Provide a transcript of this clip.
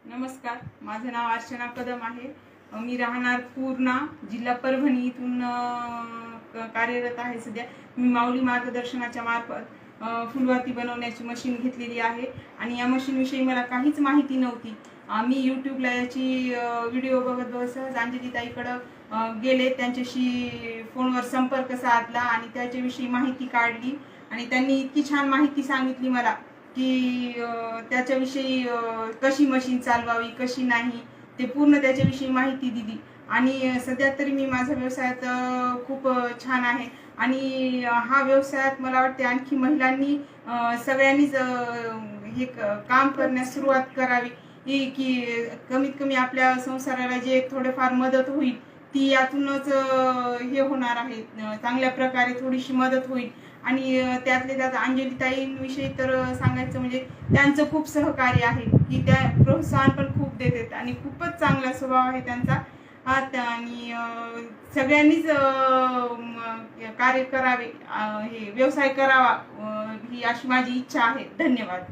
नमस्कार, माझं नाव अर्चना कदम आहे। मी राहणार पूर्णा, जिल्हा परभणी इथून कार्यरत आहे। सध्या मी माऊली मार्गदर्शनाच्या मार्फत फुलवाती बनवण्याची मशीन घेतलेली आहे आणि या मशीनविषयी मला काहीच माहिती नव्हती। मी यूट्यूबला याची व्हिडिओ बघत सहज अंजलीताईकडे गेले, त्यांच्याशी फोनवर संपर्क साधला आणि त्याच्याविषयी माहिती काढली आणि त्यांनी इतकी छान माहिती सांगितली मला की त्याच्याविषयी कशी मशीन चालवावी कशी नाही ते पूर्ण त्याच्याविषयी माहिती दिली आणि सध्या तरी मी माझ्या व्यवसायात खूप छान आहे आणि हा व्यवसायात मला वाटते आणखी महिलांनी सगळ्यांनीच हे काम करण्यास सुरुवात करावी की कमीत कमी आपल्या संसाराला जे थोडेफार मदत होईल ती यातूनच हे होणार आहे। चांगल्या प्रकारे थोडीशी मदत होईल आणि त्यातले त्यात अंजलीताईंविषयी तर सांगायचं म्हणजे त्यांचं खूप सहकार्य आहे की त्या प्रोत्साहन पण खूप देतात आणि खूपच चांगला स्वभाव आहे त्यांचा। आणि सगळ्यांनीच कार्य करावे, हे व्यवसाय करावा ही अशी माझी इच्छा आहे। धन्यवाद।